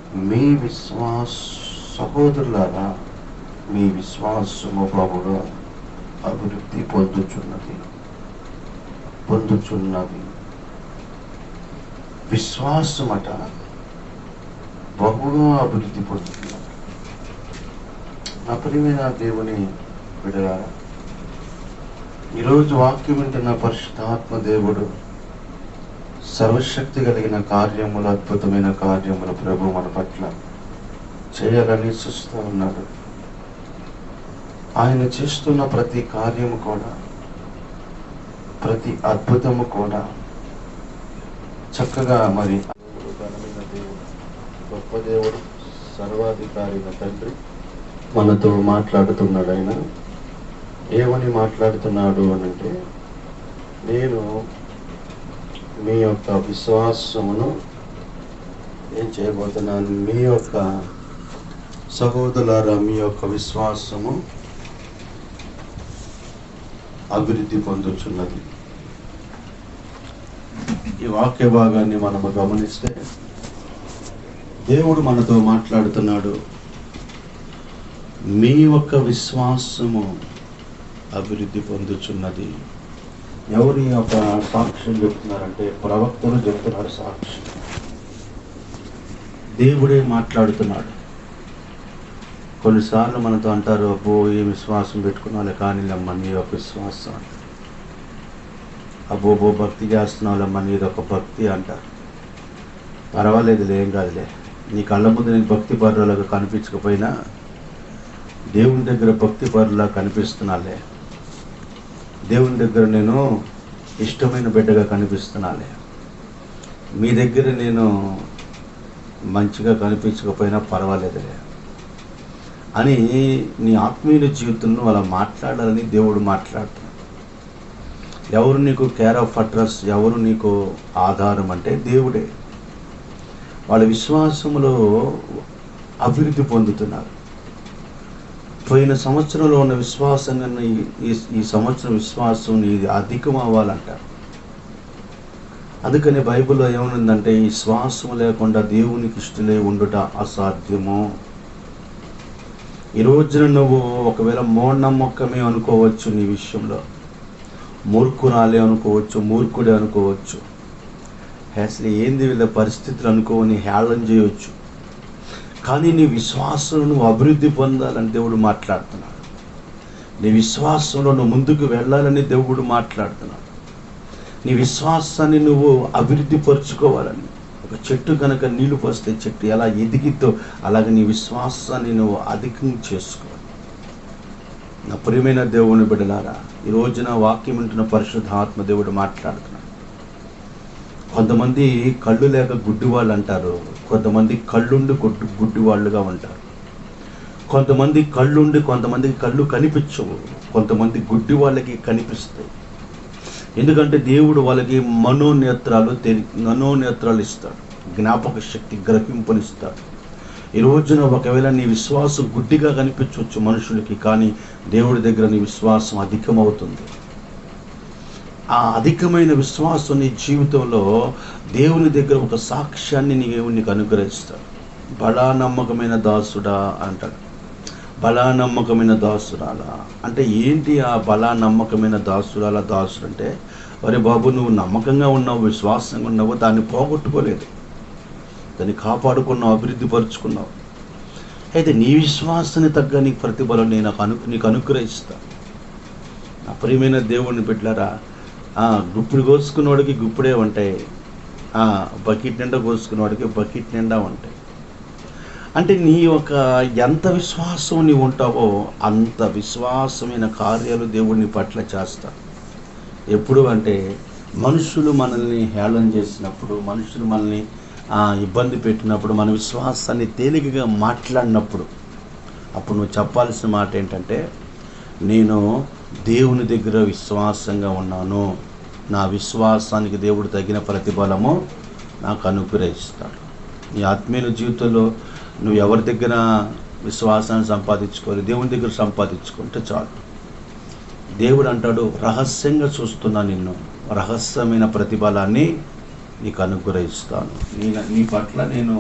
మీ సహోదరులారా, మీ విశ్వాసము బహుగా అభివృద్ధి పొందుచున్నది. విశ్వాసమట బహుగా అభివృద్ధి పొందుతున్నది. నా ప్రియమైన దేవుని బిడ్డలారా, ఈరోజు వాక్యం వింటున్న పరిశుద్ధాత్మ దేవుడు సర్వశక్తి కలిగిన కార్యములు, అద్భుతమైన కార్యములు ప్రభు మన పట్ల చేయాలని చూస్తూ ఉన్నాడు. ఆయన చేస్తున్న ప్రతి కార్యము కూడా, ప్రతి అద్భుతము కూడా చక్కగా మరి ఘనమైన దేవుడు, గొప్ప దేవుడు, సర్వాధికారి తండ్రి మనతో మాట్లాడుతున్నాడు. ఆయన ఏమని మాట్లాడుతున్నాడు అనంటే, నేను మీ యొక్క విశ్వాసమును ఏం చేయబోతున్నాను, మీ యొక్క సహోదరులారా, మీ యొక్క విశ్వాసము అభివృద్ధి పొందుచున్నది. ఈ వాక్య భాగాన్ని మనము గమనిస్తే దేవుడు మనతో మాట్లాడుతున్నాడు. మీ యొక్క విశ్వాసము అభివృద్ధి పొందుచున్నది. ఎవరి యొక్క సాక్ష్యం చెప్తున్నారంటే, ప్రవక్తలు చెప్తున్నారు సాక్ష్యం. దేవుడే మాట్లాడుతున్నాడు. కొన్నిసార్లు మనతో అంటారు, అబ్బో ఏ విశ్వాసం పెట్టుకున్నాలే కానీ లమ్మ నీ యొక్క విశ్వాసం, అబ్బోబో భక్తి చేస్తున్నావులమ్మ నీది ఒక భక్తి అంటారు. పర్వాలేదులే, ఏం కాదులే, నీ కళ్ళ ముందు నేను భక్తి పరులాగా కనిపించకపోయినా దేవుని దగ్గర భక్తి పరులా కనిపిస్తున్నాలే, దేవుని దగ్గర నేను ఇష్టమైన బిడ్డగా కనిపిస్తున్నాలే, మీ దగ్గర నేను మంచిగా కనిపించకపోయినా పర్వాలేదులే అని నీ ఆత్మీయ జీవితంలో అలా మాట్లాడాలని దేవుడు మాట్లాడుతున్నాడు. ఎవరు నీకు కేర్ ఆఫ్ అడ్రస్, ఎవరు నీకు ఆధారం అంటే దేవుడే. వాళ్ళ విశ్వాసంలో అభివృద్ధి పొందుతున్నారు. పోయిన సంవత్సరంలో ఉన్న విశ్వాసం కన్నా ఈ సంవత్సరం విశ్వాసం ఇది అధికం అవ్వాలంటారు. అందుకని బైబిల్లో ఏమనుందంటే, ఈ శ్వాసం లేకుండా దేవునికి ఇష్టలే ఉండుట అసాధ్యము. ఈ రోజున నువ్వు ఒకవేళ మూఢనమ్మకమే అనుకోవచ్చు, నీ విషయంలో మూర్ఖురాలే అనుకోవచ్చు, మూర్ఖుడే అనుకోవచ్చు, అసలు ఏంది వీళ్ళ పరిస్థితులు అనుకోని హేళన చేయవచ్చు. కానీ నీ విశ్వాసంలో నువ్వు అభివృద్ధి పొందాలని దేవుడు మాట్లాడుతున్నాడు. నీ విశ్వాసంలో నువ్వు ముందుకు వెళ్ళాలని దేవుడు మాట్లాడుతున్నాడు. నీ విశ్వాసాన్ని నువ్వు అభివృద్ధి పరుచుకోవాలని. ఒక చెట్టు కనుక నీళ్లు పోస్తే చెట్టు ఎలా ఎదిగిద్దో అలాగే నీ విశ్వాసాన్ని నువ్వు అధికం చేసుకోవాలి. నా ప్రియమైన దేవుని బిడ్డలారా, ఈ రోజున వాక్యం వింటున్న పరిశుద్ధాత్మ దేవుడు మాట్లాడుతున్నాడు. కొంతమంది కళ్ళు లేక గుడ్డి వాళ్ళు అంటారు, కొంతమంది కళ్ళుండి గుడ్డి వాళ్ళుగా ఉంటారు, కొంతమంది కళ్ళుండి కొంతమందికి కళ్ళు కనిపించవు, కొంతమంది గుడ్డి వాళ్ళకి కనిపిస్తాయి. ఎందుకంటే దేవుడు వాళ్ళకి మనోనేత్రాలు ఇస్తాడు, జ్ఞాపక శక్తి గ్రహింపునిస్తాడు. ఈ రోజున ఒకవేళ నీ విశ్వాసం గుడ్డిగా కనిపించవచ్చు మనుషులకి, కానీ దేవుడి దగ్గర నీ విశ్వాసం అధికమవుతుంది. ఆ అధికమైన విశ్వాసం నీ జీవితంలో దేవుని దగ్గర ఒక సాక్ష్యాన్ని నీకు అనుగ్రహిస్తాడు. బలా నమ్మకమైన దాసుడా అంటాడు. బలా నమ్మకమైన దాసురాలా అంటే ఏంటి? ఆ బలా నమ్మకమైన దాసురాలా, దాసుడు అంటే, ఒరే బాబు నువ్వు నమ్మకంగా ఉన్నావు, విశ్వాసంగా ఉన్నావు, దాన్ని పోగొట్టుకోలేదు, దాన్ని కాపాడుకున్నావు, అభివృద్ధి పరుచుకున్నావు. అయితే నీ విశ్వాసాన్ని తగ్గ నీకు ప్రతిఫలం నేను నీకు అనుగ్రహిస్తాను. నా ప్రియమైన దేవుడిని బిడ్డలారా, గుప్పుడు కోసుకున్నవాడికి గుప్పుడే ఉంటాయి, బకెట్ నిండా కోసుకున్నవాడికి బకెట్ నిండా ఉంటాయి. అంటే నీ యొక్క ఎంత విశ్వాసం నీవు ఉంటావో అంత విశ్వాసమైన కార్యాలు దేవుడిని పట్ల చేస్తాడు. ఎప్పుడు అంటే మనుషులు మనల్ని హేళన చేసినప్పుడు, మనుషులు మనల్ని ఇబ్బంది పెట్టినప్పుడు, మన విశ్వాసాన్ని తేలికగా మాట్లాడినప్పుడు, అప్పుడు నువ్వు చెప్పాల్సిన మాట ఏంటంటే, నేను దేవుని దగ్గర విశ్వాసంగా ఉన్నాను, నా విశ్వాసానికి దేవుడు తగిన ప్రతిఫలము నాకు అనుగ్రహిస్తాడు. నీ ఆత్మీయ జీవితంలో నువ్వు ఎవరి దగ్గర విశ్వాసాన్ని సంపాదించుకోవాలి, దేవుని దగ్గర సంపాదించుకుంటే చాలు. దేవుడు అంటాడు, రహస్యంగా చూస్తున్నా నిన్ను, రహస్యమైన ప్రతిఫలాన్ని నీకు అనుగ్రహిస్తాను, నీ పట్ల నేను